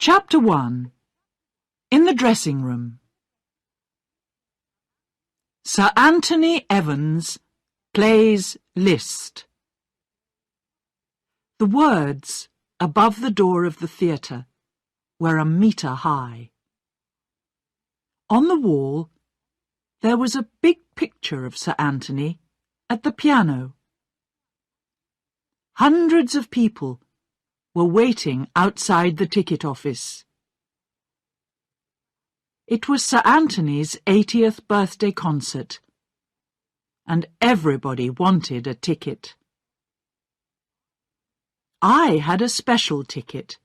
Chapter 1. In the dressing room. Sir Anthony Evans plays Liszt. The words above the door of the theatre were a metre high. On the wall there was a big picture of Sir Anthony at the piano. Hundreds of people were waiting outside the ticket office. It was Sir Anthony's 80th birthday concert, and everybody wanted a ticket. I had a special ticket,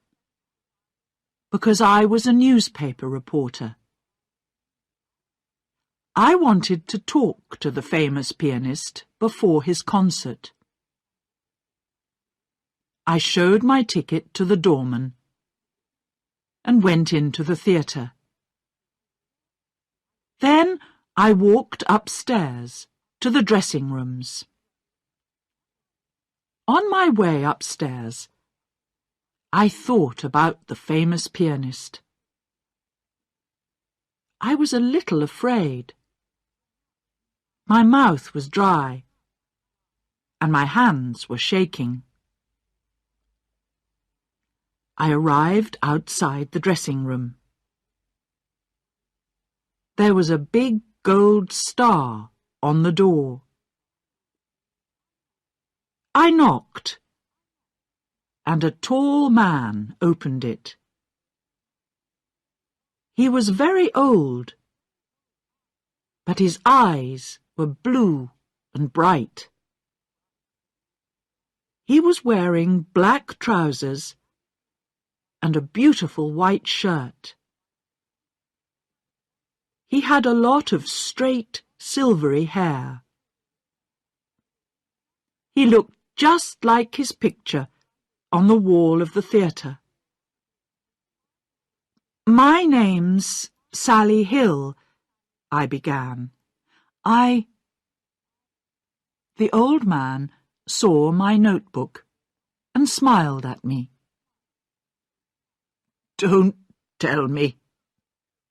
because I was a newspaper reporter. I wanted to talk to the famous pianist before his concert. I showed my ticket to the doorman and went into the theatre. Then I walked upstairs to the dressing rooms. On my way upstairs, I thought about the famous pianist. I was a little afraid. My mouth was dry, and my hands were shaking. I arrived outside the dressing room. There was a big gold star on the door. I knocked, and a tall man opened it. He was very old, but his eyes were blue and bright. He was wearing black trousers and a beautiful white shirt. He had a lot of straight, silvery hair. He looked just like his picture on the wall of the theatre. "My name's Sally Hill," I began. The old man saw my notebook and smiled at me. "Don't tell me.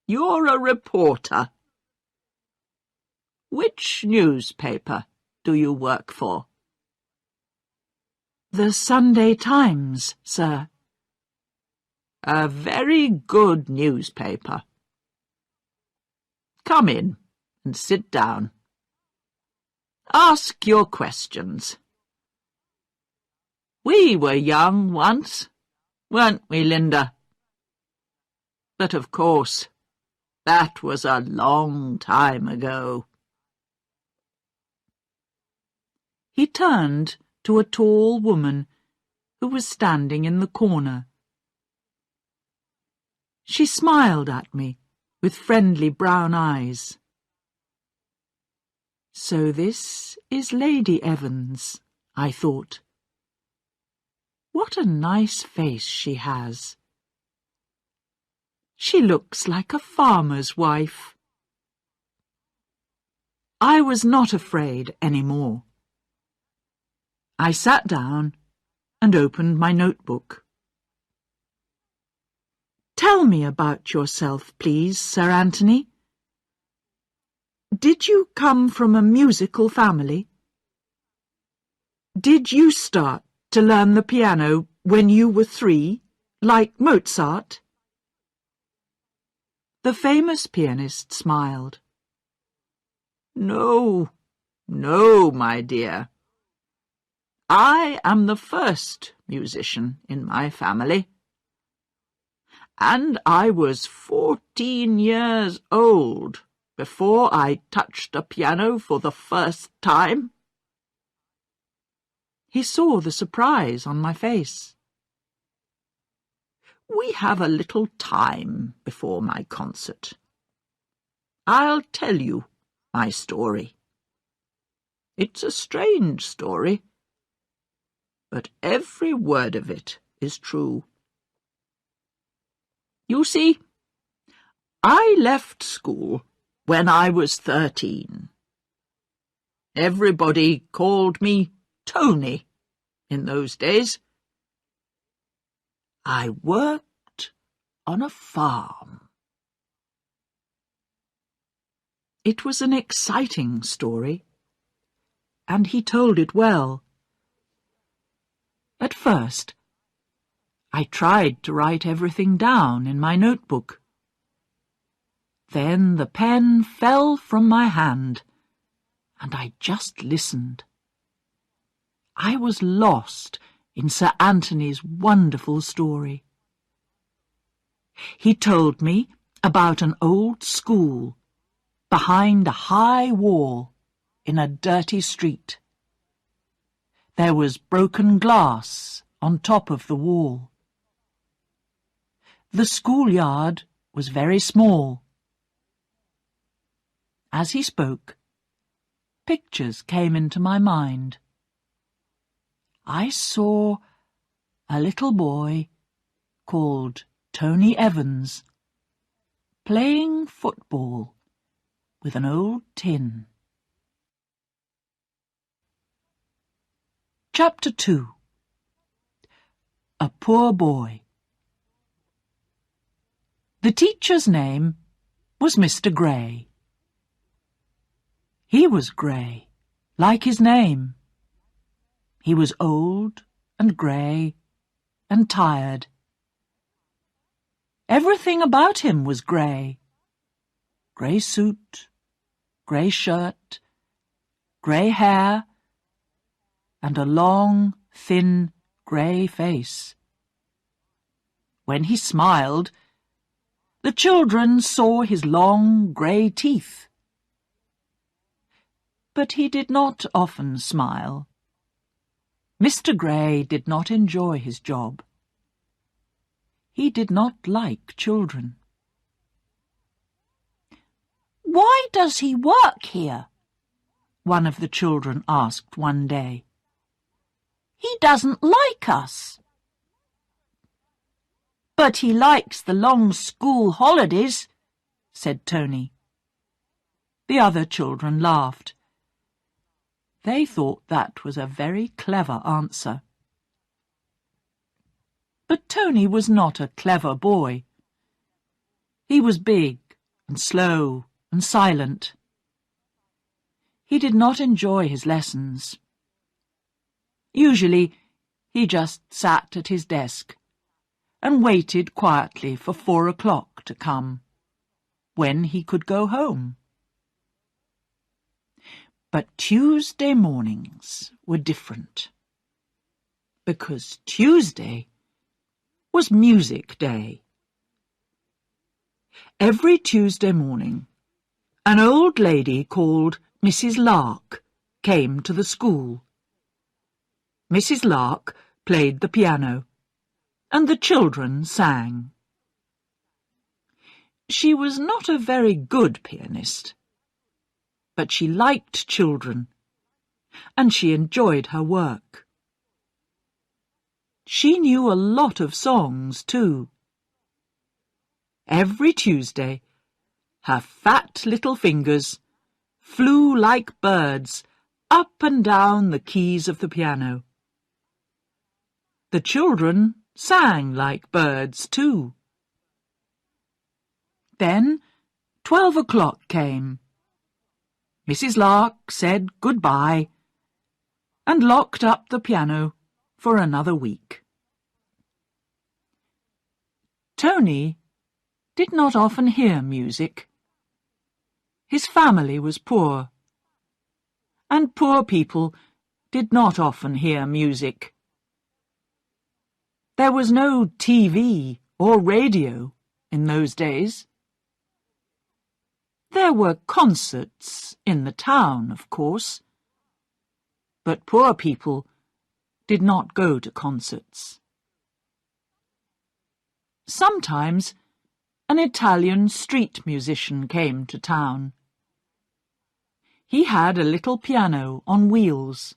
You're a reporter. Which newspaper do you work for?" "The Sunday Times, sir." "A very good newspaper. Come in and sit down. Ask your questions. We were young once, weren't we, Linda? But of course, that was a long time ago." He turned to a tall woman who was standing in the corner. She smiled at me with friendly brown eyes. "So this is Lady Evans," I thought. "What a nice face she has. She looks like a farmer's wife." I was not afraid any more. I sat down and opened my notebook. "Tell me about yourself, please, Sir Anthony. Did you come from a musical family? Did you start to learn the piano when you were 3, like Mozart?" The famous pianist smiled. "No, my dear. I am the first musician in my family. And I was 14 years old before I touched a piano for the first time." He saw the surprise on my face. "We have a little time before my concert. I'll tell you my story. It's a strange story, but every word of it is true. You see, I left school when I was 13. Everybody called me Tony in those days. I worked on a farm. It was an exciting story, and he told it well. At first, I tried to write everything down in my notebook. Then the pen fell from my hand, and I just listened. I was lost in Sir Anthony's wonderful story. He told me about an old school behind a high wall in a dirty street. There was broken glass on top of the wall. The schoolyard was very small. As he spoke, pictures came into my mind. I saw a little boy called Tony Evans playing football with an old tin. Chapter 2. A Poor Boy. The teacher's name was Mr. Gray. He was grey, like his name. He was old and grey and tired. Everything about him was grey. Grey suit, grey shirt, grey hair, and a long, thin, grey face. When he smiled, the children saw his long, grey teeth. But he did not often smile. Mr. Gray did not enjoy his job. He did not like children. "Why does he work here?" one of the children asked one day. "He doesn't like us." "But he likes the long school holidays," said Tony. The other children laughed. They thought that was a very clever answer. But Tony was not a clever boy. He was big and slow and silent. He did not enjoy his lessons. Usually he just sat at his desk and waited quietly for 4 o'clock to come, when he could go home. But Tuesday mornings were different, because Tuesday was music day. Every Tuesday morning, an old lady called Mrs. Lark came to the school. Mrs. Lark played the piano, and the children sang. She was not a very good pianist, but she liked children, and she enjoyed her work. She knew a lot of songs, too. Every Tuesday, her fat little fingers flew like birds up and down the keys of the piano. The children sang like birds, too. Then 12 o'clock came. Mrs. Lark said goodbye and locked up the piano for another week. Tony did not often hear music. His family was poor, and poor people did not often hear music. There was no TV or radio in those days. There were concerts in the town, of course, but poor people did not go to concerts. Sometimes an Italian street musician came to town. He had a little piano on wheels,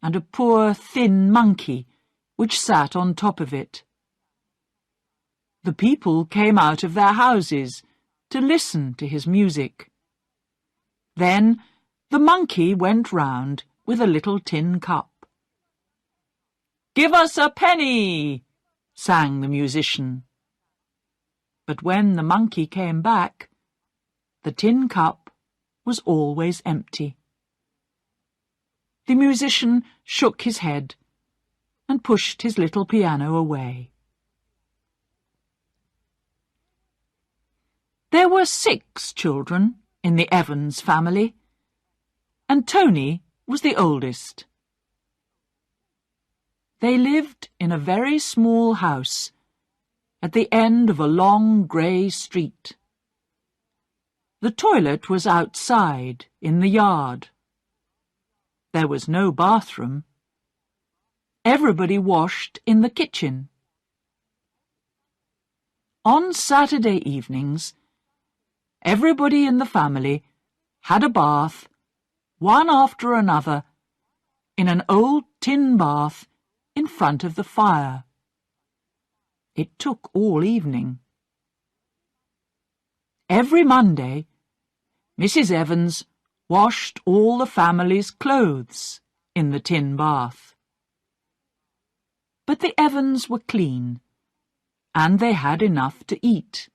and a poor thin monkey which sat on top of it. The people came out of their houses to listen to his music. Then the monkey went round with a little tin cup. "Give us a penny," sang the musician. But when the monkey came back, the tin cup was always empty. The musician shook his head and pushed his little piano away. There were 6 children in the Evans family, and Tony was the oldest. They lived in a very small house at the end of a long grey street. The toilet was outside in the yard. There was no bathroom. Everybody washed in the kitchen. On Saturday evenings, everybody in the family had a bath, one after another, in an old tin bath in front of the fire. It took all evening. Every Monday, Mrs. Evans washed all the family's clothes in the tin bath. But the Evans were clean, and they had enough to eat.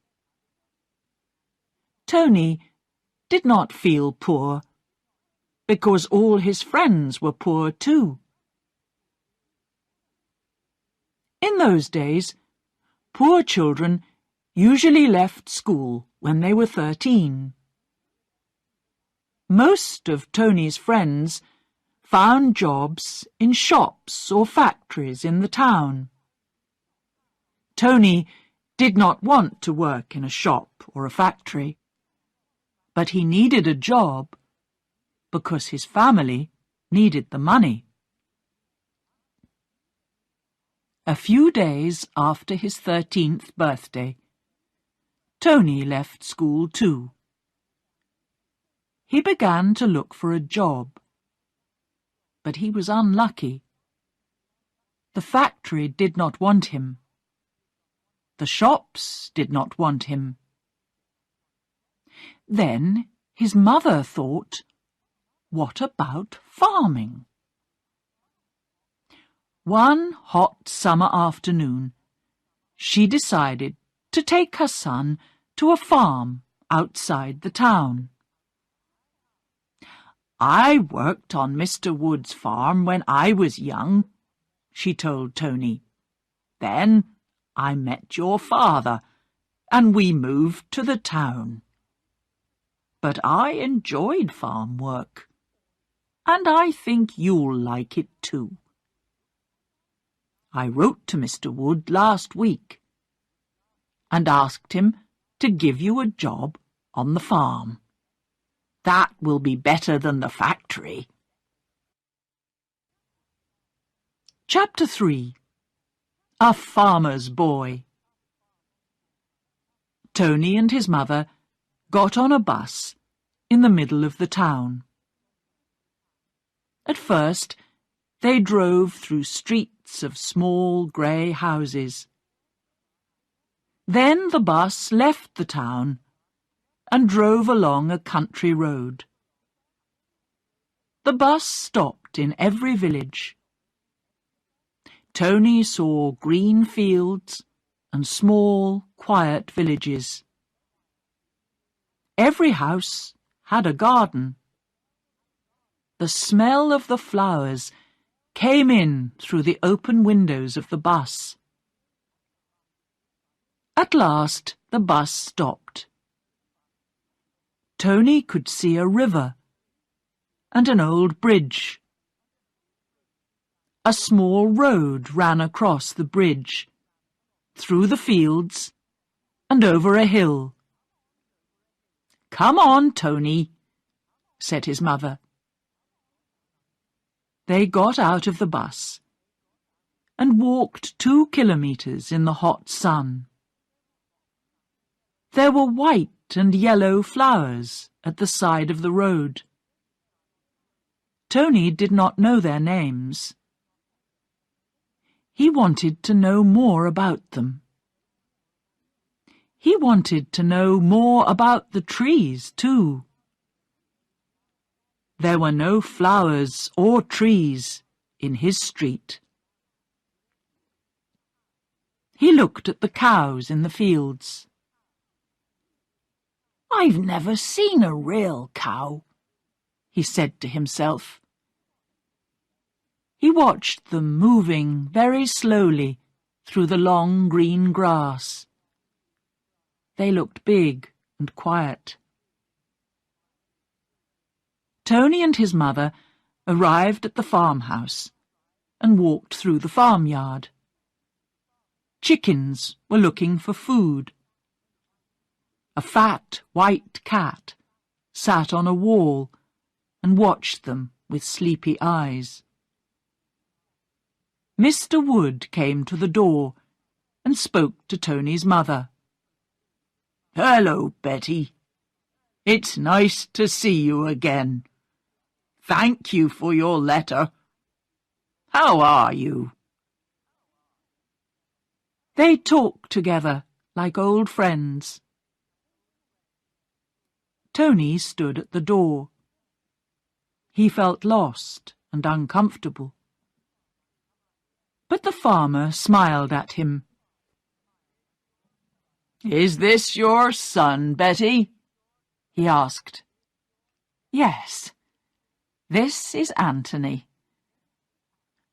Tony did not feel poor, because all his friends were poor too. In those days, poor children usually left school when they were 13. Most of Tony's friends found jobs in shops or factories in the town. Tony did not want to work in a shop or a factory, but he needed a job because his family needed the money. A few days after his 13th birthday, Tony left school too. He began to look for a job, but he was unlucky. The factory did not want him. The shops did not want him. Then his mother thought, what about farming? One hot summer afternoon, she decided to take her son to a farm outside the town. "I worked on Mr. Wood's farm when I was young," she told Tony. "Then I met your father, and we moved to the town. But I enjoyed farm work, and I think you'll like it too. I wrote to Mr. Wood last week and asked him to give you a job on the farm. That will be better than the factory." Chapter 3. A Farmer's Boy. Tony and his mother got on a bus in the middle of the town. At first, they drove through streets of small grey houses. Then the bus left the town and drove along a country road. The bus stopped in every village. Tony saw green fields and small, quiet villages. Every house had a garden. The smell of the flowers came in through the open windows of the bus. At last the bus stopped. Tony could see a river and an old bridge. A small road ran across the bridge, through the fields and over a hill. "Come on, Tony," said his mother. They got out of the bus and walked 2 kilometres in the hot sun. There were white and yellow flowers at the side of the road. Tony did not know their names. He wanted to know more about them. He wanted to know more about the trees, too. There were no flowers or trees in his street. He looked at the cows in the fields. "I've never seen a real cow," he said to himself. He watched them moving very slowly through the long green grass. They looked big and quiet. Tony and his mother arrived at the farmhouse and walked through the farmyard. Chickens were looking for food. A fat white cat sat on a wall and watched them with sleepy eyes. Mr. Wood came to the door and spoke to Tony's mother. "Hello, Betty. It's nice to see you again. Thank you for your letter. How are you?" They talked together like old friends. Tony stood at the door. He felt lost and uncomfortable. But the farmer smiled at him. "Is this your son, Betty?" he asked. "Yes, this is Anthony,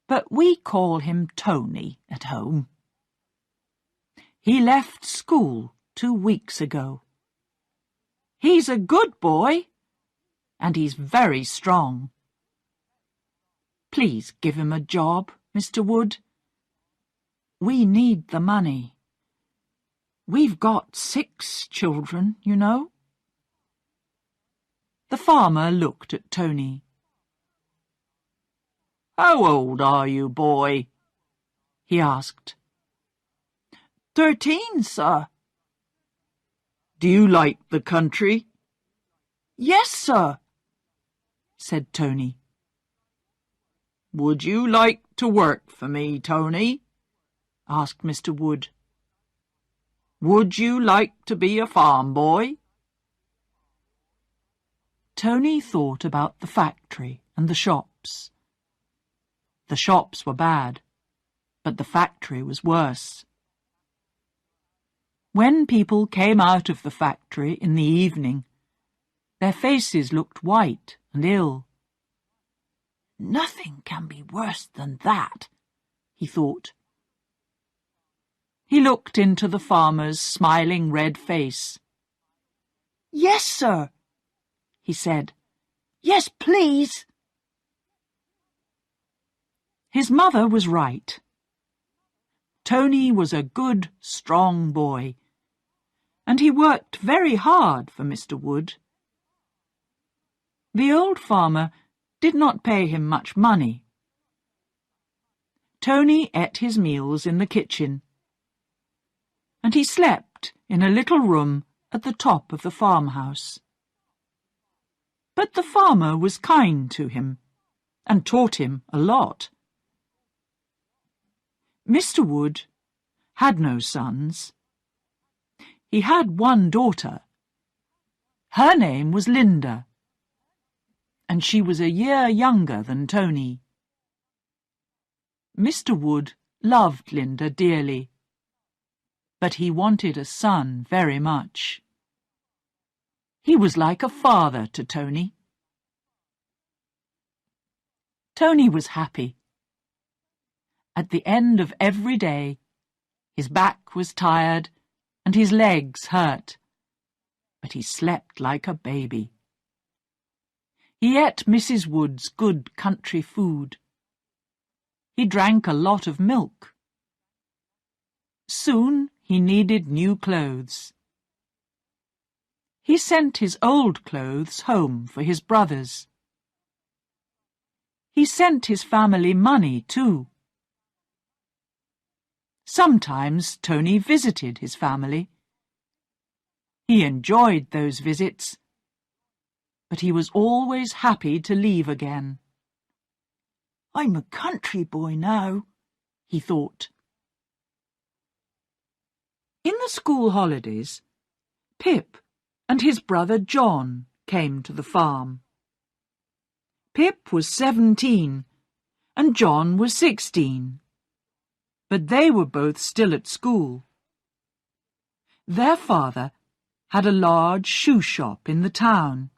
but we call him Tony at home. He left school 2 weeks ago. He's a good boy, and he's very strong. Please give him a job, Mr. Wood. We need the money. We've got 6 children, you know." The farmer looked at Tony. "How old are you, boy?" he asked. 13, sir." "Do you like the country?" "Yes, sir," said Tony. "Would you like to work for me, Tony?" asked Mr. Wood. "Would you like to be a farm boy?" Tony thought about the factory and the shops. The shops were bad, but the factory was worse. When people came out of the factory in the evening, their faces looked white and ill. "Nothing can be worse than that," he thought. He looked into the farmer's smiling red face. "Yes, sir," he said. "Yes, please." His mother was right. Tony was a good, strong boy, and he worked very hard for Mr. Wood. The old farmer did not pay him much money. Tony ate his meals in the kitchen, and he slept in a little room at the top of the farmhouse. But the farmer was kind to him and taught him a lot. Mr. Wood had no sons. He had one daughter. Her name was Linda, and she was a year younger than Tony. Mr. Wood loved Linda dearly, but he wanted a son very much. He was like a father to Tony. Tony was happy. At the end of every day, his back was tired and his legs hurt, but he slept like a baby. He ate Mrs. Wood's good country food. He drank a lot of milk. Soon he needed new clothes. He sent his old clothes home for his brothers. He sent his family money too. Sometimes Tony visited his family. He enjoyed those visits, but he was always happy to leave again. "I'm a country boy now," he thought. In the school holidays, Pip and his brother John came to the farm. Pip was 17 and John was 16, but they were both still at school. Their father had a large shoe shop in the town.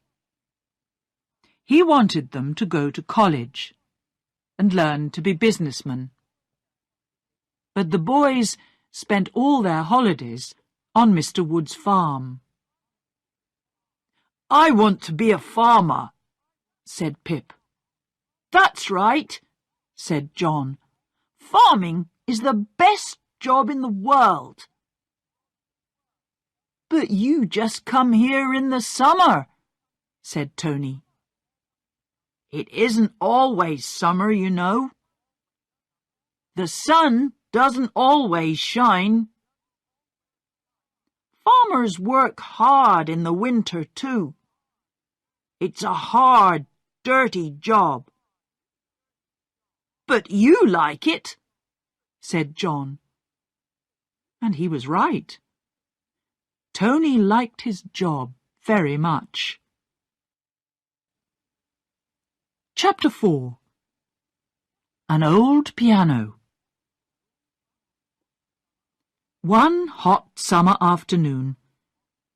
He wanted them to go to college and learn to be businessmen. But the boys spent all their holidays on Mr. Wood's farm. "I want to be a farmer," said Pip. "That's right," said John. "Farming is the best job in the world." "But you just come here in the summer," said Tony. "It isn't always summer, you know. The sun doesn't always shine. Farmers work hard in the winter too. It's a hard, dirty job." "But you like it," said John. And he was right. Tony liked his job very much. Chapter 4. An Old Piano. One hot summer afternoon,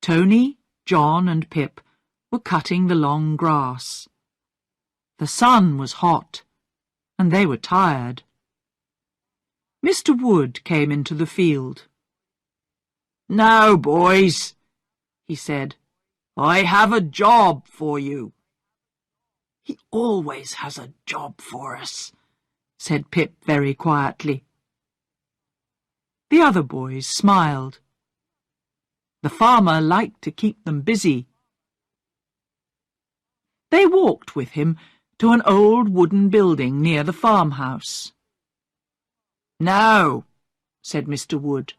Tony, John and Pip were cutting the long grass. The sun was hot, and they were tired. Mr. Wood came into the field. "Now, boys," he said, "I have a job for you." "He always has a job for us," said Pip very quietly. The other boys smiled. The farmer liked to keep them busy. They walked with him to an old wooden building near the farmhouse. "Now," said Mr. Wood,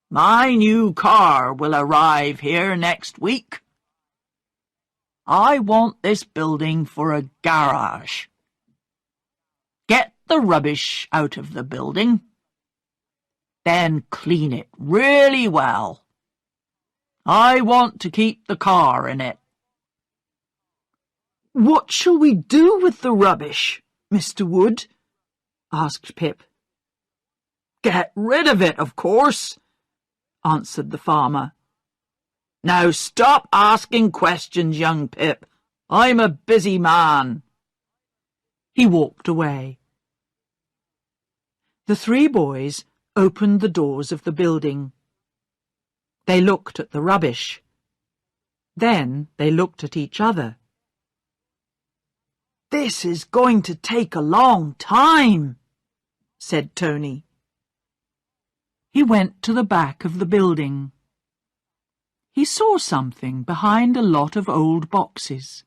"my new car will arrive here next week. I want this building for a garage. Get the rubbish out of the building. Then clean it really well. I want to keep the car in it." "What shall we do with the rubbish, Mr. Wood?" asked Pip. "Get rid of it, of course," answered the farmer. "Now stop asking questions, young Pip. I'm a busy man." He walked away. The three boys opened the doors of the building. They looked at the rubbish. Then they looked at each other. "This is going to take a long time," said Tony. He went to the back of the building. He saw something behind a lot of old boxes.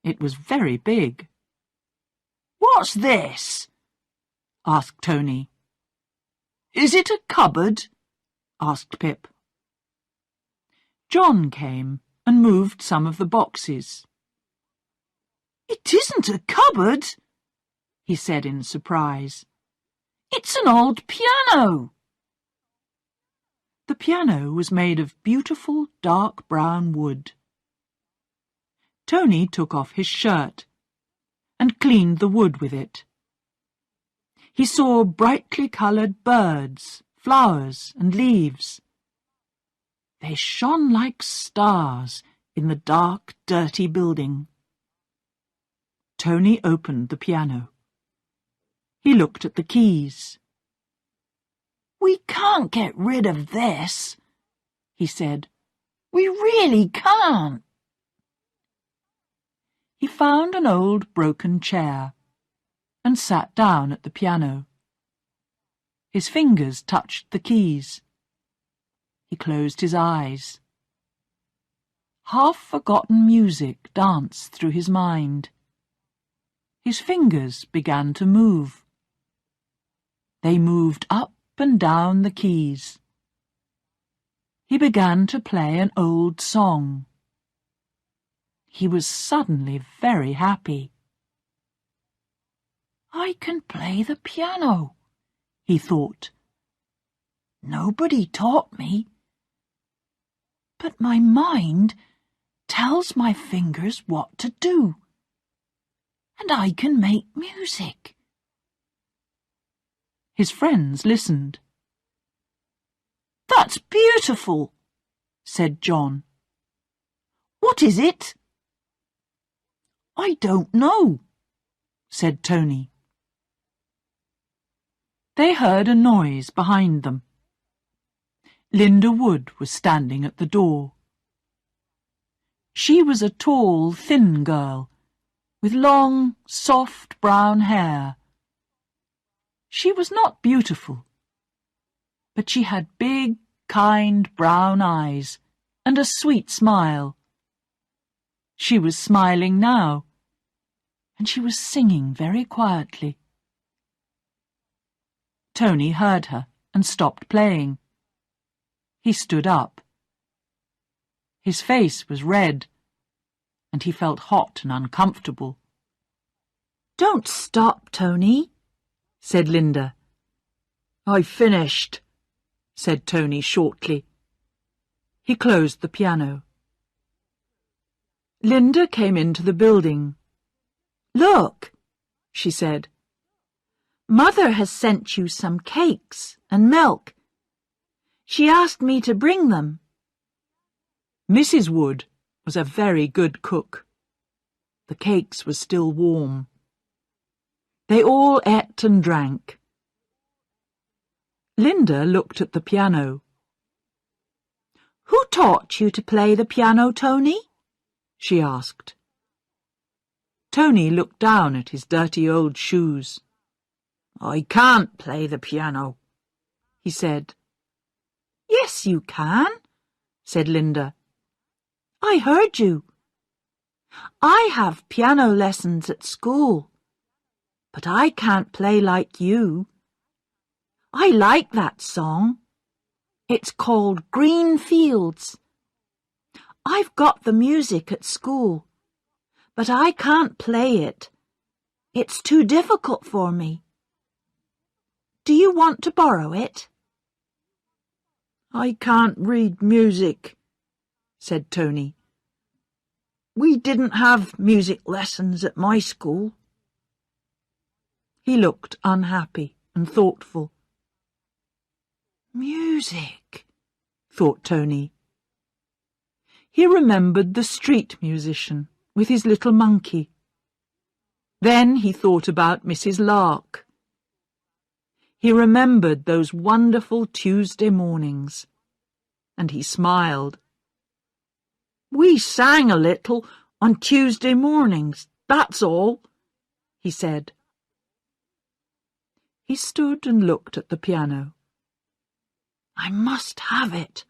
It was very big. "What's this?" asked Tony. "Is it a cupboard?" asked Pip. John came and moved some of the boxes. "It isn't a cupboard," he said in surprise. "It's an old piano." The piano was made of beautiful dark brown wood. Tony took off his shirt and cleaned the wood with it. He saw brightly coloured birds, flowers and leaves. They shone like stars in the dark, dirty building. Tony opened the piano. He looked at the keys. "We can't get rid of this," he said. "We really can't." He found an old broken chair and sat down at the piano. His fingers touched the keys. He closed his eyes. Half-forgotten music danced through his mind. His fingers began to move. They moved up and down the keys. He began to play an old song. He was suddenly very happy. "I can play the piano," he thought. "Nobody taught me. But my mind tells my fingers what to do, and I can make music." His friends listened. "That's beautiful," said John. "What is it?" "I don't know," said Tony. They heard a noise behind them. Linda Wood was standing at the door. She was a tall, thin girl, with long, soft brown hair. She was not beautiful, but she had big, kind brown eyes and a sweet smile. She was smiling now, and she was singing very quietly. Tony heard her and stopped playing. He stood up. His face was red, and he felt hot and uncomfortable. "Don't stop, Tony," said Linda. "I've finished," said Tony shortly. He closed the piano. Linda came into the building. "Look," she said. "Mother has sent you some cakes and milk. She asked me to bring them." Mrs. Wood was a very good cook. The cakes were still warm. They all ate and drank. Linda looked at the piano. "Who taught you to play the piano, Tony?" she asked. Tony looked down at his dirty old shoes. "I can't play the piano," he said. "Yes, you can," said Linda. "I heard you. I have piano lessons at school, but I can't play like you. I like that song. It's called Green Fields. I've got the music at school, but I can't play it. It's too difficult for me. Do you want to borrow it?" "I can't read music," said Tony. "We didn't have music lessons at my school." He looked unhappy and thoughtful. "Music," thought Tony. He remembered the street musician with his little monkey. Then he thought about Mrs. Lark. He remembered those wonderful Tuesday mornings, and he smiled. "We sang a little on Tuesday mornings, that's all," he said. He stood and looked at the piano. "I must have it,"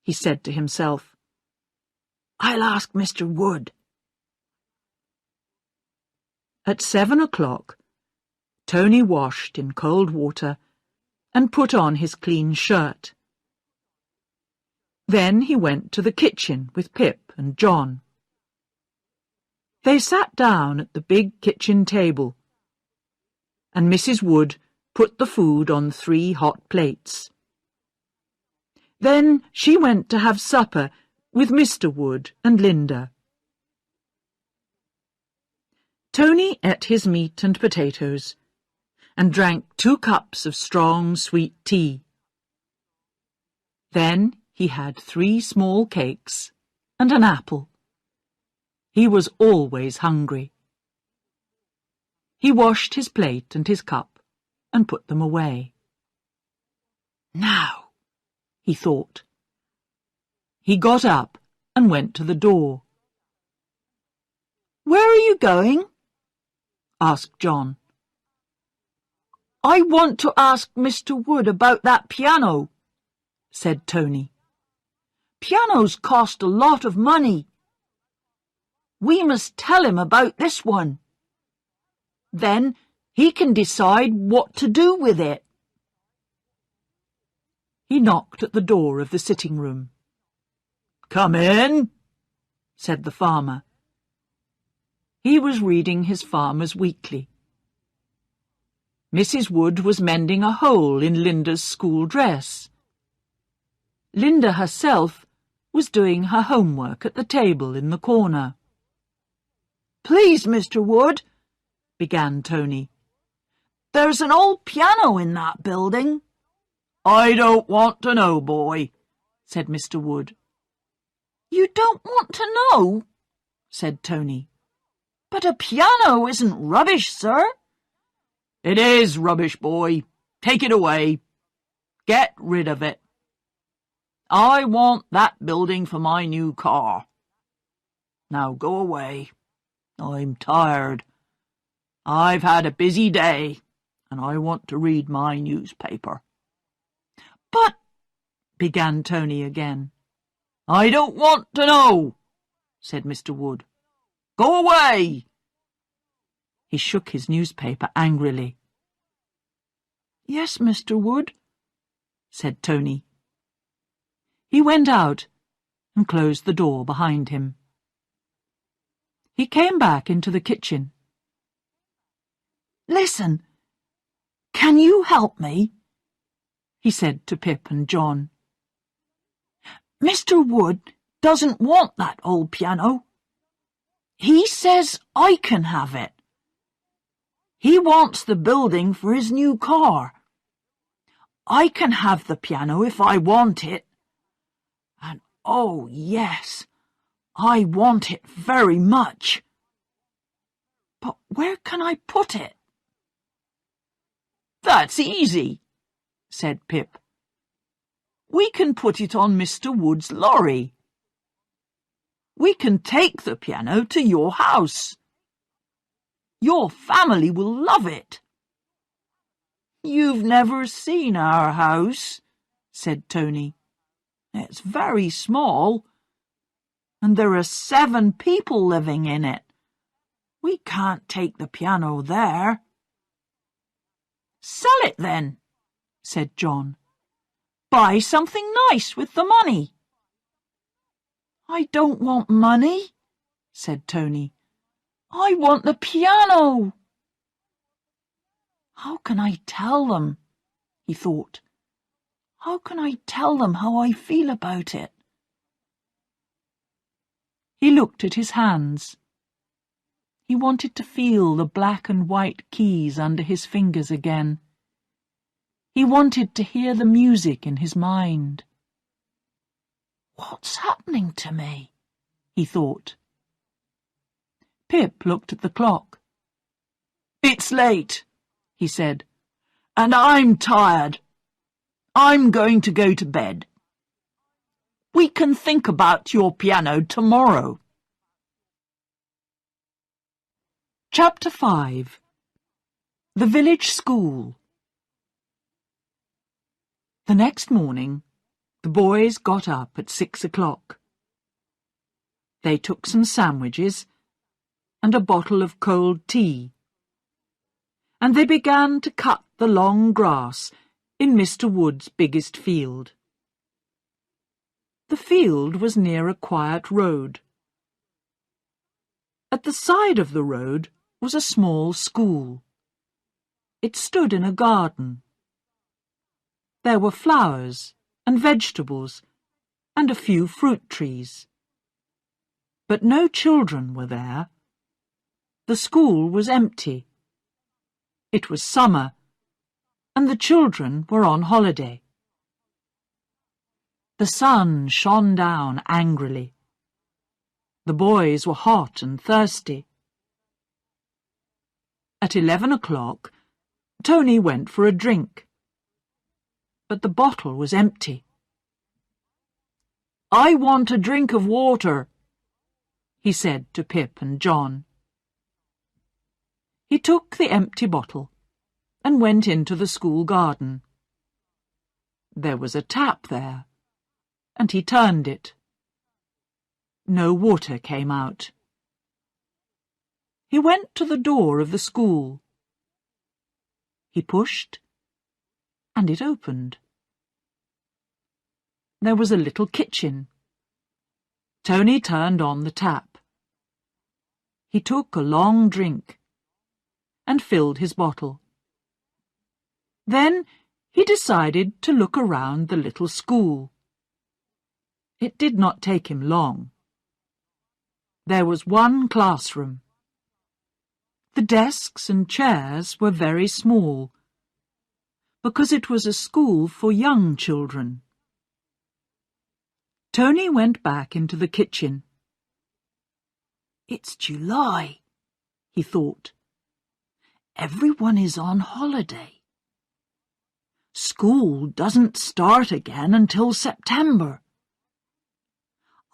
he said to himself. "I'll ask Mr. Wood." At 7 o'clock, Tony washed in cold water and put on his clean shirt. Then he went to the kitchen with Pip and John. They sat down at the big kitchen table, and Mrs. Wood put the food on 3 hot plates. Then she went to have supper with Mr. Wood and Linda. Tony ate his meat and potatoes and drank 2 cups of strong, sweet tea. Then he had 3 small cakes and an apple. He was always hungry. He washed his plate and his cup and put them away. "Now," he thought. He got up and went to the door. "Where are you going?" asked John. "I want to ask Mr. Wood about that piano," said Tony. "Pianos cost a lot of money. We must tell him about this one. Then he can decide what to do with it." He knocked at the door of the sitting room. "Come in," said the farmer. He was reading his Farmer's Weekly. Mrs. Wood was mending a hole in Linda's school dress. Linda herself was doing her homework at the table in the corner. "Please, Mr. Wood," began Tony, "there's an old piano in that building." "I don't want to know, boy," said Mr. Wood. You don't want to know, said Tony. But a piano isn't rubbish, sir. It is rubbish, boy. Take it away. Get rid of it. I want that building for my new car. Now go away. I'm tired. I've had a busy day, and I want to read my newspaper. But, began Tony again. I don't want to know, said Mr. Wood. Go away. He shook his newspaper angrily. Yes, Mr. Wood, said Tony. He went out and closed the door behind him. He came back into the kitchen. Listen, can you help me? He said to Pip and John. Mr. Wood doesn't want that old piano. He says I can have it. He wants the building for his new car. I can have the piano if I want it. And oh, yes, I want it very much. But where can I put it? That's easy, said Pip. We can put it on Mr. Wood's lorry. We can take the piano to your house. Your family will love it. You've never seen our house, said Tony. It's very small, and there are 7 people living in it. We can't take the piano there. Sell it then, said John. Buy something nice with the money. I don't want money, said Tony. I want the piano. How can I tell them? He thought. How can I tell them how I feel about it? He looked at his hands. He wanted to feel the black and white keys under his fingers again. He wanted to hear the music in his mind. What's happening to me? He thought. Pip looked at the clock. It's late, he said, and I'm tired. I'm going to go to bed. We can think about your piano tomorrow. Chapter 5. The Village School. The next morning, the boys got up at 6 o'clock. They took some sandwiches and a bottle of cold tea, and they began to cut the long grass in Mr. Wood's biggest field. The field was near a quiet road. At the side of the road was a small school. It stood in a garden. There were flowers and vegetables and a few fruit trees. But no children were there. The school was empty. It was summer, and the children were on holiday. The sun shone down angrily. The boys were hot and thirsty. At 11 o'clock, Tony went for a drink. But the bottle was empty. I want a drink of water, he said to Pip and John. He took the empty bottle and went into the school garden. There was a tap there, and he turned it. No water came out. He went to the door of the school. He pushed, and it opened. There was a little kitchen. Tony turned on the tap. He took a long drink and filled his bottle. Then he decided to look around the little school. It did not take him long. There was one classroom. The desks and chairs were very small, because it was a school for young children. Tony went back into the kitchen. It's July, he thought. Everyone is on holiday. School doesn't start again until September.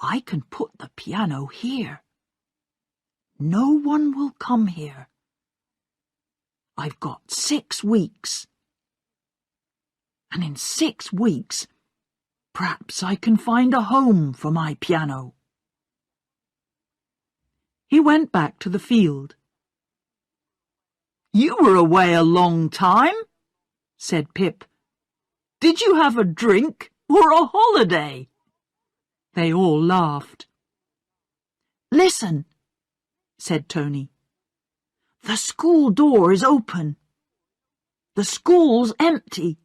I can put the piano here. No one will come here. I've got 6 weeks. And in 6 weeks, perhaps I can find a home for my piano. He went back to the field. You were away a long time, said Pip. Did you have a drink or a holiday? They all laughed. Listen, said Tony. The school door is open. The school's empty.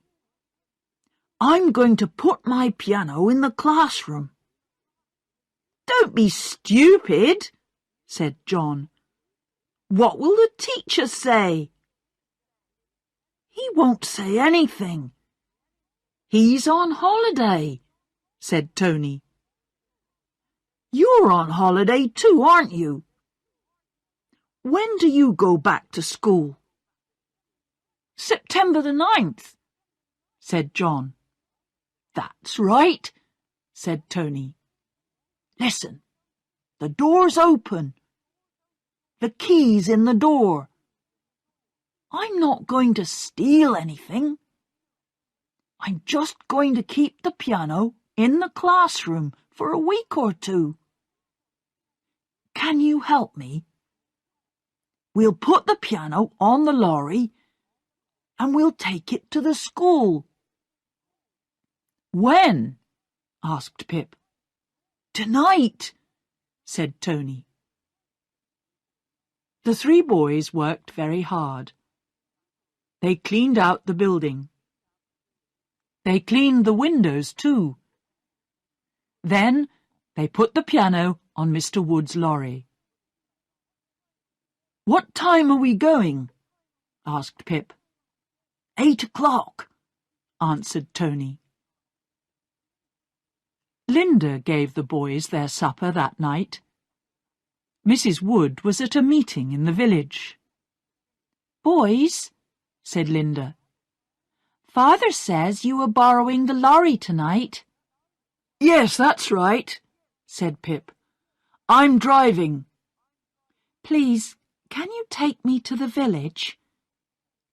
I'm going to put my piano in the classroom. Don't be stupid, said John. What will the teacher say? He won't say anything. He's on holiday, said Tony. You're on holiday too, aren't you? When do you go back to school? September the 9th, said John. That's right, said Tony. Listen, the door's open. The key's in the door. I'm not going to steal anything. I'm just going to keep the piano in the classroom for a week or 2. Can you help me? We'll put the piano on the lorry and we'll take it to the school. When? Asked Pip. Tonight, said Tony. The 3 boys worked very hard. They cleaned out the building. They cleaned the windows too. Then they put the piano on Mr. Wood's lorry. What time are we going? Asked Pip. 8 o'clock, answered Tony. Linda gave the boys their supper that night. Mrs. Wood was at a meeting in the village. Boys, said Linda, Father says you are borrowing the lorry tonight. Yes, that's right, said Pip. I'm driving. Please, can you take me to the village?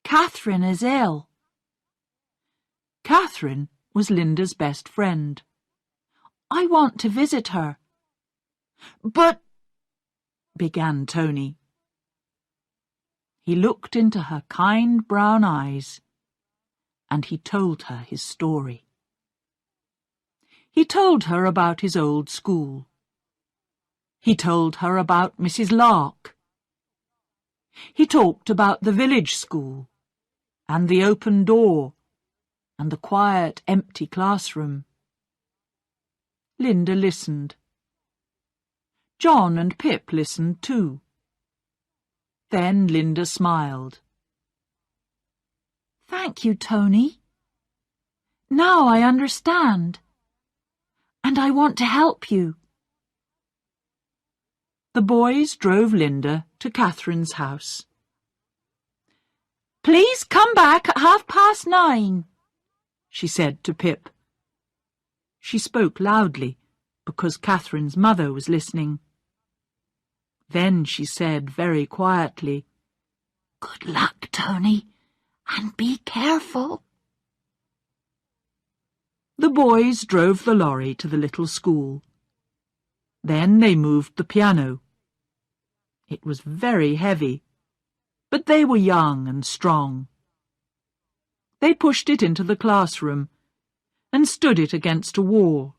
Catherine is ill. Catherine was Linda's best friend. I want to visit her. But, began Tony. He looked into her kind brown eyes, and he told her his story. He told her about his old school. He told her about Mrs. Lark. He talked about the village school, and the open door, and the quiet, empty classroom. Linda listened. John and Pip listened too. Then Linda smiled. Thank you, Tony. Now I understand. And I want to help you. The boys drove Linda to Catherine's house. Please come back at 9:30, she said to Pip. She spoke loudly because Catherine's mother was listening. Then she said very quietly, Good luck, Tony, and be careful. The boys drove the lorry to the little school. Then they moved the piano. It was very heavy, but they were young and strong. They pushed it into the classroom and stood it against a wall.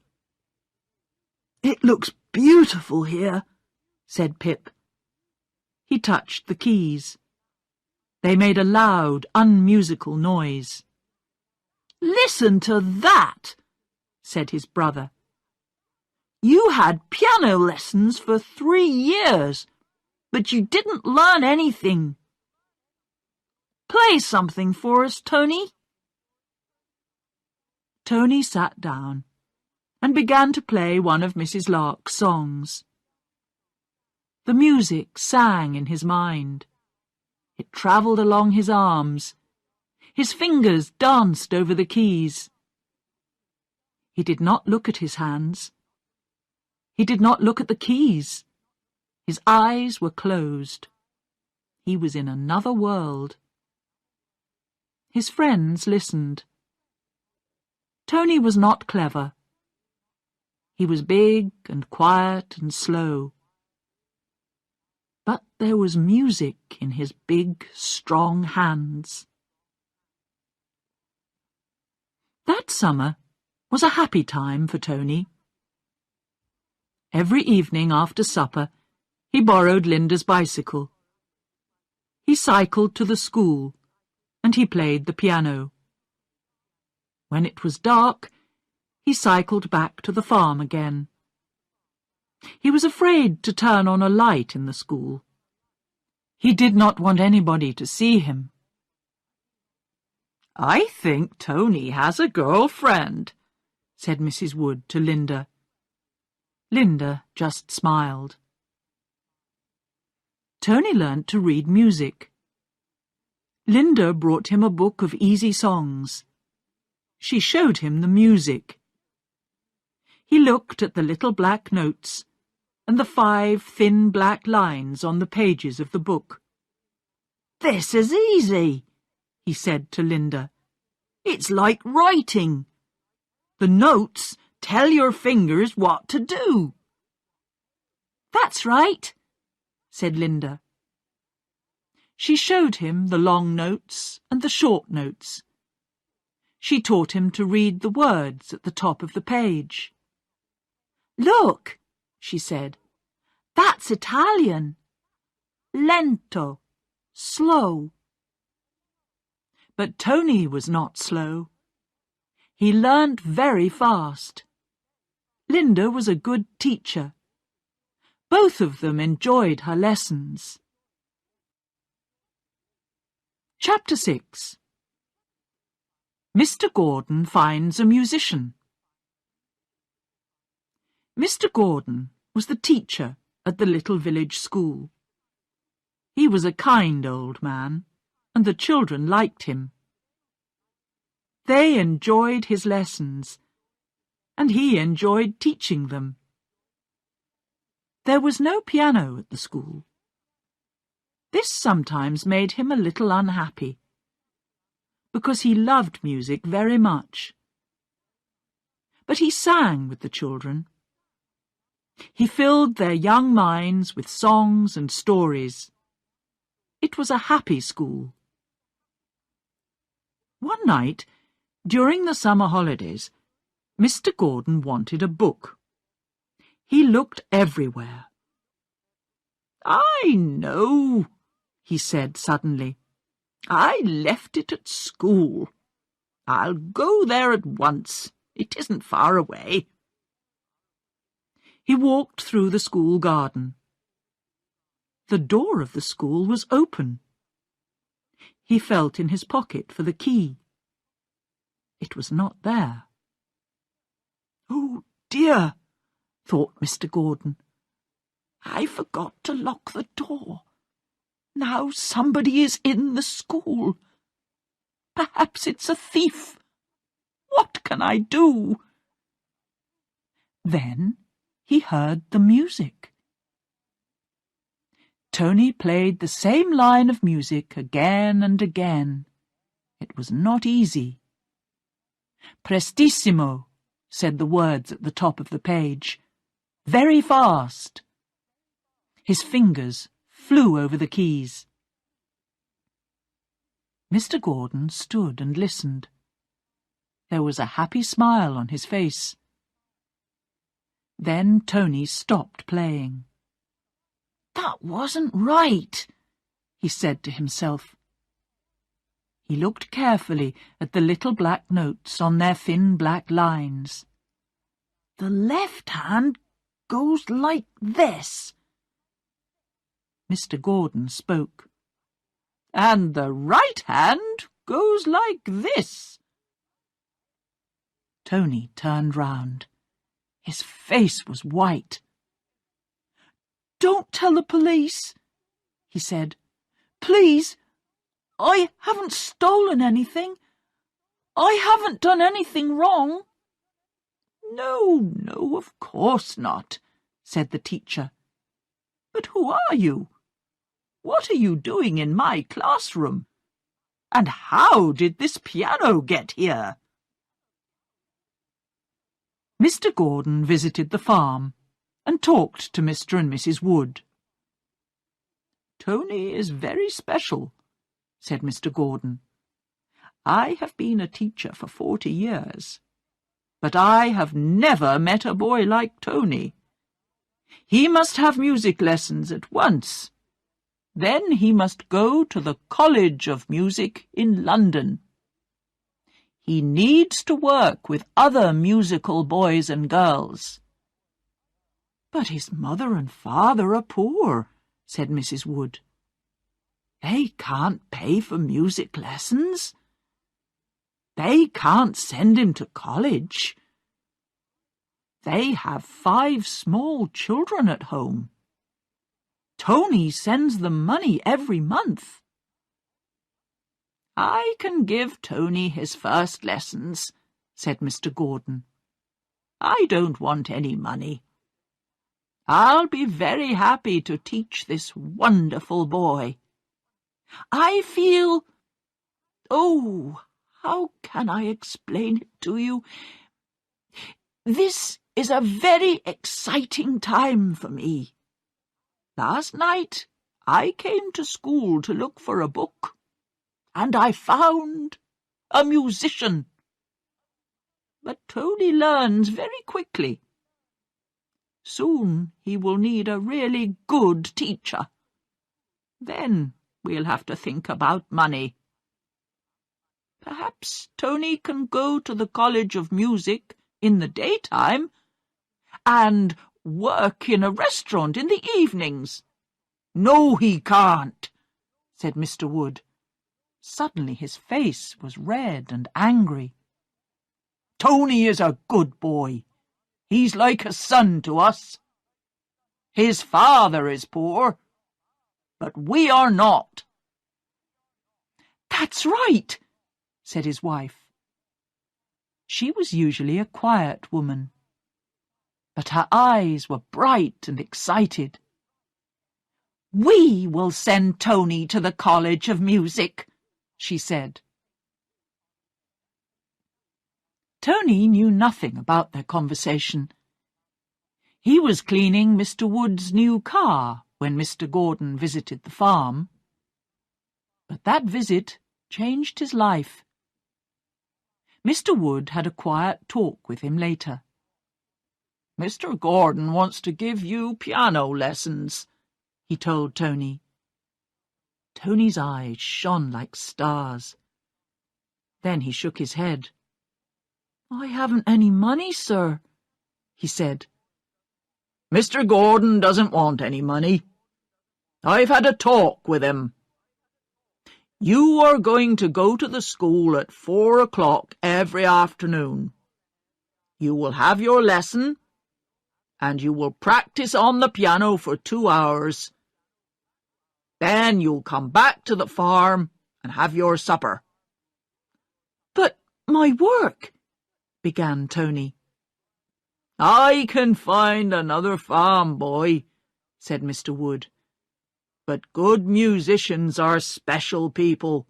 It looks beautiful here, said Pip. He touched the keys. They made a loud, unmusical noise. Listen to that, said his brother. You had piano lessons for 3 years, but you didn't learn anything. Play something for us, Tony. Tony sat down and began to play one of Mrs. Lark's songs. The music sang in his mind. It travelled along his arms. His fingers danced over the keys. He did not look at his hands. He did not look at the keys. His eyes were closed. He was in another world. His friends listened. Tony was not clever. He was big and quiet and slow. But there was music in his big, strong hands. That summer was a happy time for Tony. Every evening after supper, he borrowed Linda's bicycle. He cycled to the school, and he played the piano. When it was dark, he cycled back to the farm again. He was afraid to turn on a light in the school. He did not want anybody to see him. "I think Tony has a girlfriend," said Mrs. Wood to Linda. Linda just smiled. Tony learnt to read music. Linda brought him a book of easy songs. She showed him the music. He looked at the little black notes and the 5 thin black lines on the pages of the book. "This is easy," he said to Linda. "It's like writing. The notes tell your fingers what to do." "That's right," said Linda. She showed him the long notes and the short notes. She taught him to read the words at the top of the page. "Look," she said, "that's Italian. Lento, slow." But Tony was not slow. He learnt very fast. Linda was a good teacher. Both of them enjoyed her lessons. Chapter 6. Mr. Gordon finds a musician. Mr. Gordon was the teacher at the little village school. He was a kind old man, and the children liked him. They enjoyed his lessons, and he enjoyed teaching them. There was no piano at the school. This sometimes made him a little unhappy, because he loved music very much. But he sang with the children. He filled their young minds with songs and stories. It was a happy school. One night, during the summer holidays, Mr. Gordon wanted a book. He looked everywhere. "I know," he said suddenly. "I left it at school. I'll go there at once. It isn't far away." He walked through the school garden. The door of the school was open. He felt in his pocket for the key. It was not there. "Oh, dear," thought Mr. Gordon. "I forgot to lock the door. Now somebody is in the school. Perhaps it's a thief. What can I do?" Then he heard the music. Tony played the same line of music again and again. It was not easy. "Prestissimo," said the words at the top of the page. "Very fast." His fingers flew over the keys. Mr. Gordon stood and listened. There was a happy smile on his face. Then Tony stopped playing. "That wasn't right," he said to himself. He looked carefully at the little black notes on their thin black lines. "The left hand goes like this." Mr. Gordon spoke. "And the right hand goes like this." Tony turned round. His face was white. "Don't tell the police," he said. "Please, I haven't stolen anything. I haven't done anything wrong." "No, no, of course not," said the teacher. "But who are you? What are you doing in my classroom? And how did this piano get here?" Mr. Gordon visited the farm and talked to Mr. and Mrs. Wood. "Tony is very special," said Mr. Gordon. "I have been a teacher for 40 years, but I have never met a boy like Tony. He must have music lessons at once. Then he must go to the College of Music in London. He needs to work with other musical boys and girls." "But his mother and father are poor," said Mrs. Wood. "They can't pay for music lessons. They can't send him to college. They have 5 small children at home. Tony sends them money every month." "I can give Tony his first lessons," said Mr. Gordon. "I don't want any money. I'll be very happy to teach this wonderful boy. I feel— oh, how can I explain it to you? This is a very exciting time for me. Last night I came to school to look for a book, and I found a musician. But Tony learns very quickly. Soon he will need a really good teacher. Then we'll have to think about money. Perhaps Tony can go to the College of Music in the daytime and work in a restaurant in the evenings." "No, he can't," said Mr. Wood. Suddenly his face was red and angry. "Tony is a good boy. He's like a son to us. His father is poor, but we are not." "That's right," said his wife. She was usually a quiet woman, but her eyes were bright and excited. "We will send Tony to the College of Music," she said. Tony knew nothing about their conversation. He was cleaning Mr. Wood's new car when Mr. Gordon visited the farm. But that visit changed his life. Mr. Wood had a quiet talk with him later. "Mr. Gordon wants to give you piano lessons," he told Tony. Tony's eyes shone like stars. Then he shook his head. "I haven't any money, sir," he said. "Mr. Gordon doesn't want any money. I've had a talk with him. You are going to go to the school at 4 o'clock every afternoon. You will have your lesson, and you will practice on the piano for 2 hours. Then you'll come back to the farm and have your supper." "But my work," began Tony. "I can find another farm boy," said Mr. Wood. "But good musicians are special people.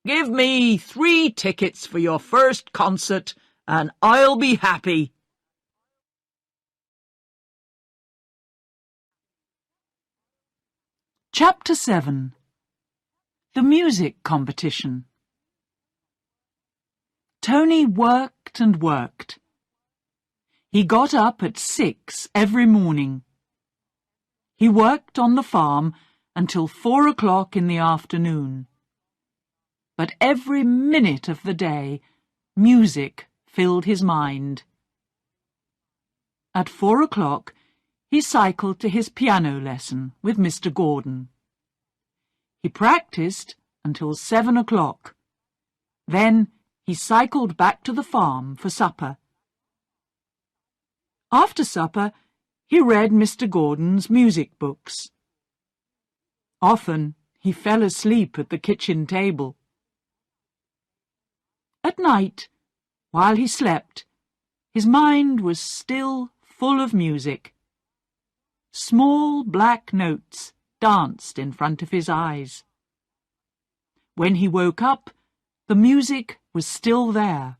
Give me 3 tickets for your first concert, and I'll be happy." Chapter 7. The Music Competition. Tony worked and worked. He got up at 6 every morning. He worked on the farm until 4 o'clock in the afternoon. But every minute of the day, music filled his mind. At 4 o'clock, he cycled to his piano lesson with Mr. Gordon. He practiced until 7 o'clock. Then he cycled back to the farm for supper. After supper, he read Mr. Gordon's music books. Often he fell asleep at the kitchen table. At night, while he slept, his mind was still full of music. Small black notes danced in front of his eyes. When he woke up, the music was still there.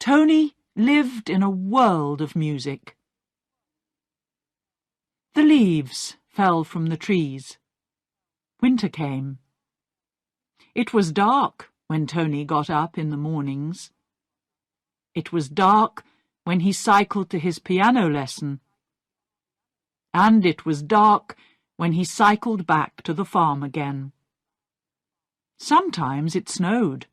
Tony lived in a world of music. The leaves fell from the trees. Winter came. It was dark when Tony got up in the mornings. It was dark when he cycled to his piano lesson. And it was dark when he cycled back to the farm again. Sometimes it snowed.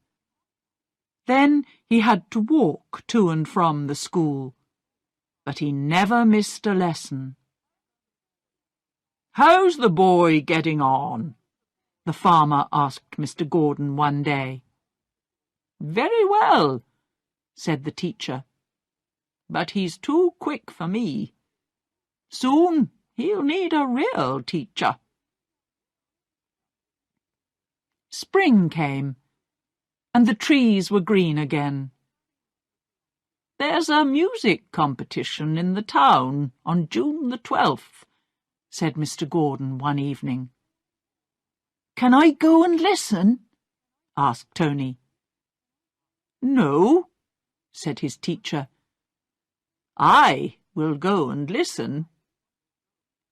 Then he had to walk to and from the school, but he never missed a lesson. "How's the boy getting on?" the farmer asked Mr. Gordon one day. "Very well," said the teacher, "but he's too quick for me. Soon he'll need a real teacher." Spring came, and the trees were green again. "There's a music competition in the town on June the 12th, said Mr. Gordon one evening. "Can I go and listen?" asked Tony. "No," said his teacher. "I will go and listen.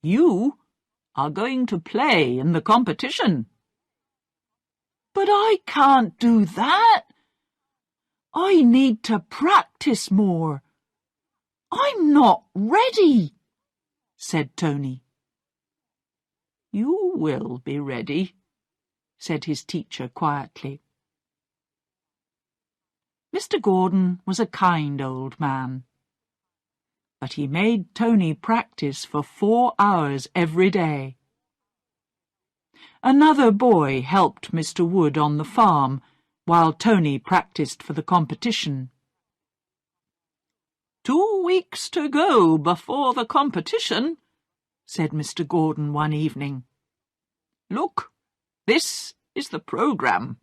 You are going to play in the competition." "But I can't do that. I need to practice more. I'm not ready," said Tony. "You will be ready," said his teacher quietly. Mr. Gordon was a kind old man, but he made Tony practice for 4 hours every day. Another boy helped Mr. Wood on the farm while Tony practiced for the competition. "2 weeks to go before the competition," said Mr. Gordon one evening. "Look, this is the programme."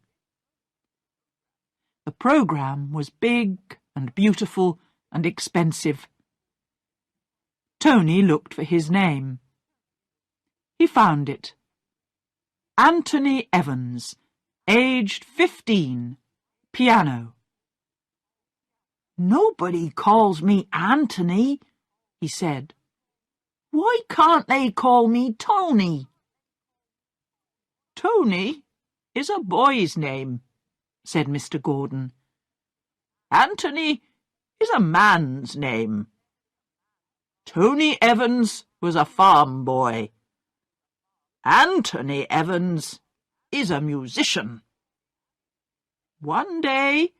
The programme was big and beautiful and expensive. Tony looked for his name. He found it. Anthony Evans, aged 15, piano. "Nobody calls me Anthony," he said. "Why can't they call me Tony?" "Tony is a boy's name," said Mr. Gordon. "Anthony is a man's name. Tony Evans was a farm boy. Anthony Evans is a musician. One day,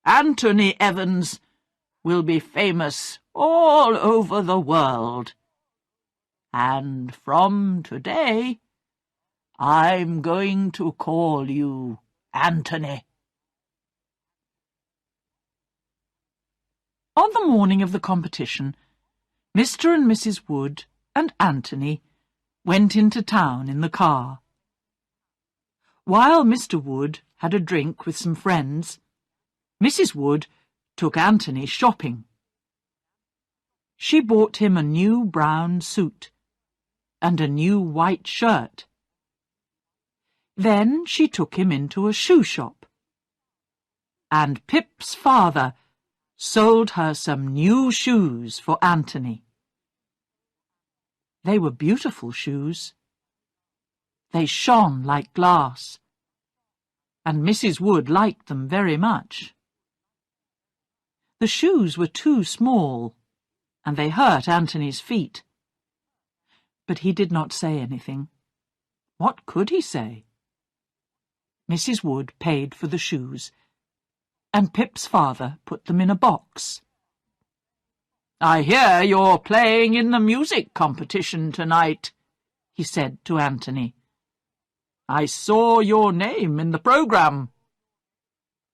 Anthony Evans will be famous all over the world. And from today, I'm going to call you Anthony." On the morning of the competition, Mr. and Mrs. Wood and Anthony went into town in the car. While Mr. Wood had a drink with some friends, Mrs. Wood took Anthony shopping. She bought him a new brown suit and a new white shirt. Then she took him into a shoe shop. And Pip's father sold her some new shoes for Anthony. They were beautiful shoes. They shone like glass, and Mrs. Wood liked them very much. The shoes were too small, and they hurt Anthony's feet. But he did not say anything. What could he say? Mrs. Wood paid for the shoes, and Pip's father put them in a box. "I hear you're playing in the music competition tonight," he said to Anthony. "I saw your name in the programme.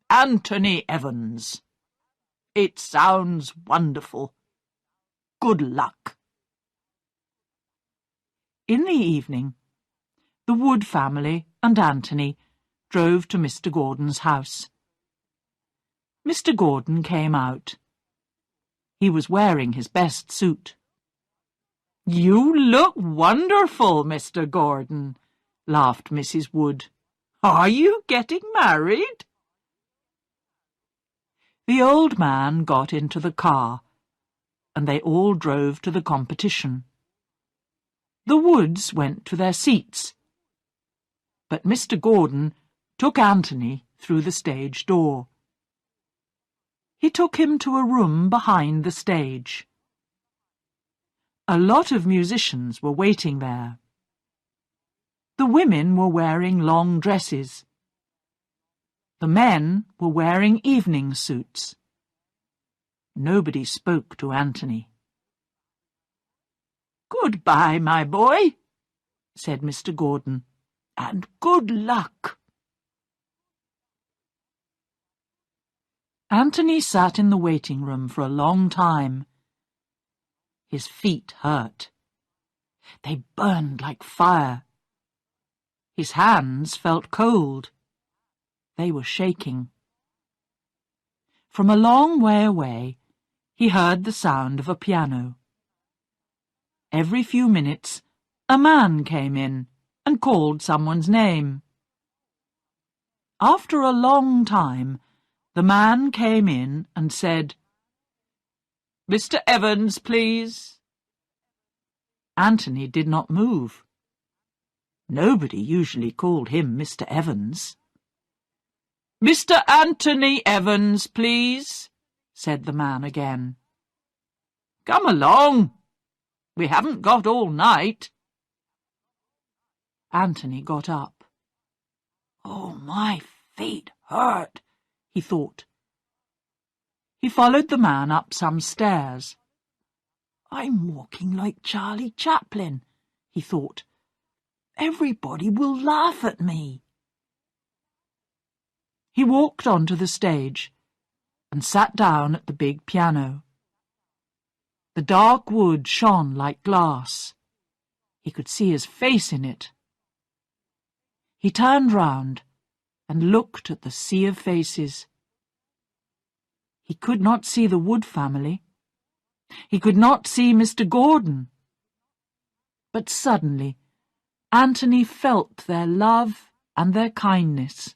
Anthony Evans. It sounds wonderful. good luck." In the evening, the Wood family and Anthony drove to Mr. Gordon's house. Mr. Gordon came out. He was wearing his best suit. "You look wonderful, Mr. Gordon," laughed Mrs. Wood. "Are you getting married?" The old man got into the car, and they all drove to the competition. The Woods went to their seats, but Mr. Gordon took Anthony through the stage door. He took him to a room behind the stage. A lot of musicians were waiting there. The women were wearing long dresses. The men were wearing evening suits. Nobody spoke to Anthony. "Goodbye, my boy," said Mr. Gordon, "and good luck." Anthony sat in the waiting room for a long time. His feet hurt. They burned like fire. His hands felt cold. They were shaking. From a long way away, he heard the sound of a piano. Every few minutes, a man came in and called someone's name. After a long time, the man came in and said, "Mr. Evans, please." Anthony did not move. Nobody usually called him Mr. Evans. "Mr. Anthony Evans, please," said the man again. "Come along. We haven't got all night." Anthony got up. "Oh, my feet hurt," he thought. He followed the man up some stairs. "I'm walking like Charlie Chaplin," he thought. "Everybody will laugh at me." He walked onto the stage and sat down at the big piano. The dark wood shone like glass. He could see his face in it. He turned round and looked at the sea of faces. He could not see the Wood family. He could not see Mr. Gordon. But suddenly, Anthony felt their love and their kindness.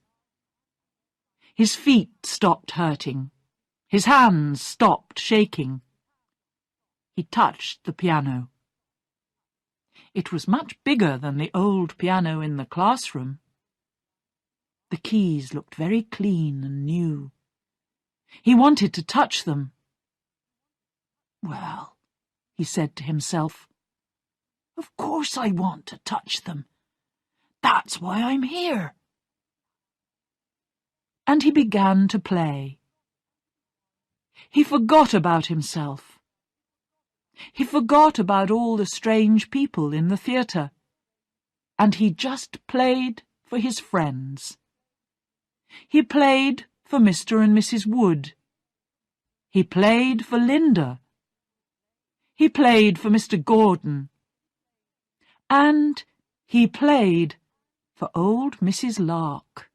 His feet stopped hurting. His hands stopped shaking. He touched the piano. It was much bigger than the old piano in the classroom. The keys looked very clean and new. He wanted to touch them. "Well," he said to himself, "of course I want to touch them. That's why I'm here." And he began to play. He forgot about himself. He forgot about all the strange people in the theatre, and he just played for his friends. He played for Mr. and Mrs. Wood. He played for Linda. He played for Mr. Gordon. And he played for old Mrs. Lark.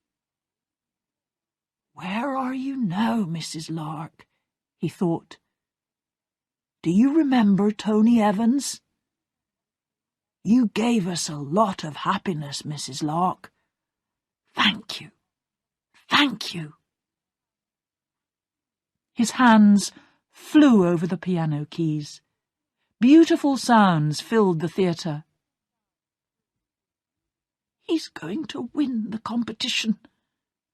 "Where are you now, Mrs. Lark?" he thought. "Do you remember Tony Evans? You gave us a lot of happiness, Mrs. Lark. Thank you. Thank you." His hands flew over the piano keys. Beautiful sounds filled the theatre. "He's going to win the competition,"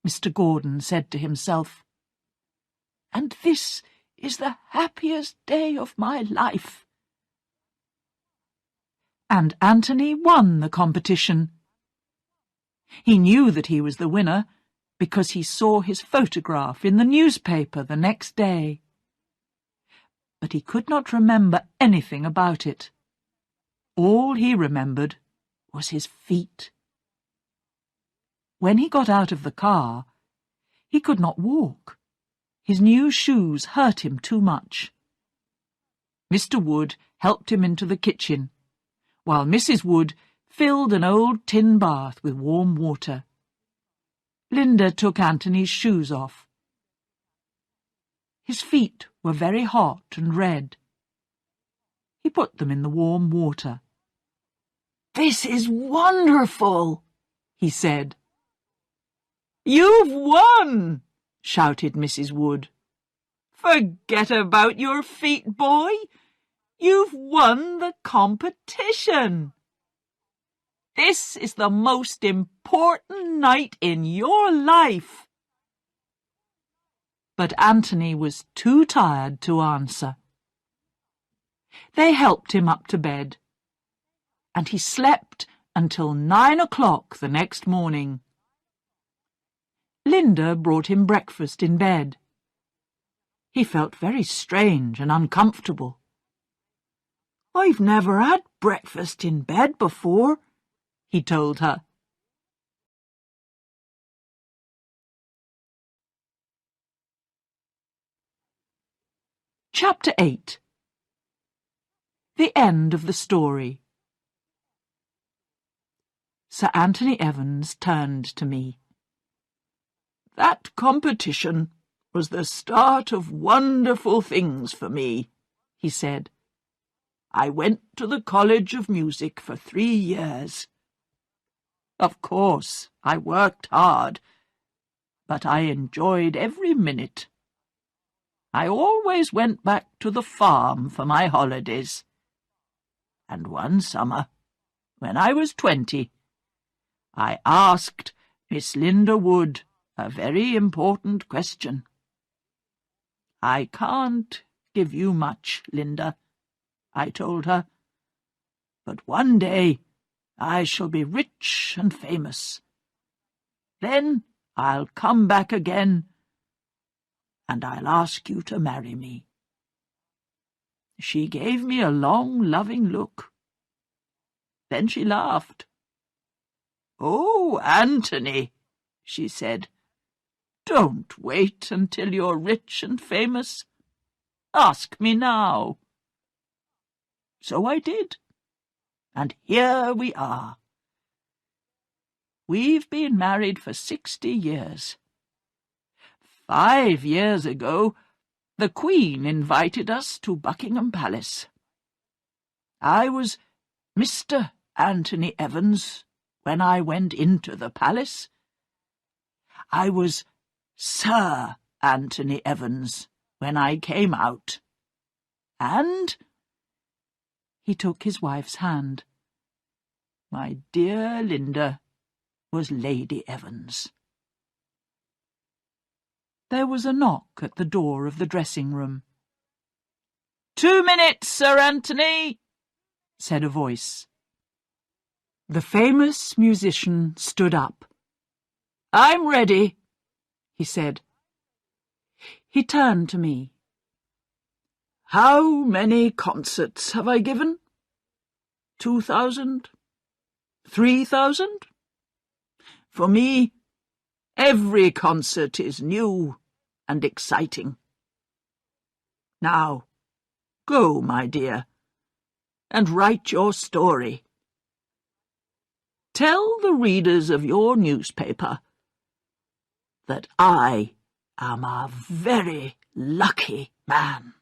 Mr. Gordon said to himself. "And this is the happiest day of my life." And Anthony won the competition. He knew that he was the winner because he saw his photograph in the newspaper the next day. But he could not remember anything about it. All he remembered was his feet. When he got out of the car, he could not walk. His new shoes hurt him too much. Mr. Wood helped him into the kitchen, while Mrs. Wood filled an old tin bath with warm water. Linda took Anthony's shoes off. His feet were very hot and red. He put them in the warm water. "This is wonderful," he said. "You've won!" shouted Mrs. Wood. "Forget about your feet, boy. You've won the competition. This is the most important night in your life." But Anthony was too tired to answer. They helped him up to bed, and he slept until 9 o'clock the next morning. Linda brought him breakfast in bed. He felt very strange and uncomfortable. "I've never had breakfast in bed before," he told her. Chapter 8. The end of the story. Sir Anthony Evans turned to me. "That competition was the start of wonderful things for me," he said. "I went to the College of Music for 3 years. Of course, I worked hard, but I enjoyed every minute. I always went back to the farm for my holidays. And one summer, when I was 20, I asked Miss Linda Wood a very important question. 'I can't give you much, Linda,' I told her, 'but one day I shall be rich and famous. Then I'll come back again, and I'll ask you to marry me.' She gave me a long, loving look. Then she laughed. 'Oh, Anthony,' she said, 'don't wait until you're rich and famous. Ask me now.' So I did, and here we are. We've been married for 60 years. 5 years ago, the Queen invited us to Buckingham Palace. I was Mr. Anthony Evans when I went into the palace. I was Sir Anthony Evans when I came out. And—" he took his wife's hand. "My dear Linda was Lady Evans." There was a knock at the door of the dressing-room. "2 minutes, Sir Anthony," said a voice. The famous musician stood up. "I'm ready," he said. He turned to me. "How many concerts have I given? 2,000? 3,000? For me, every concert is new and exciting. Now, go, my dear, and write your story. Tell the readers of your newspaper that I am a very lucky man."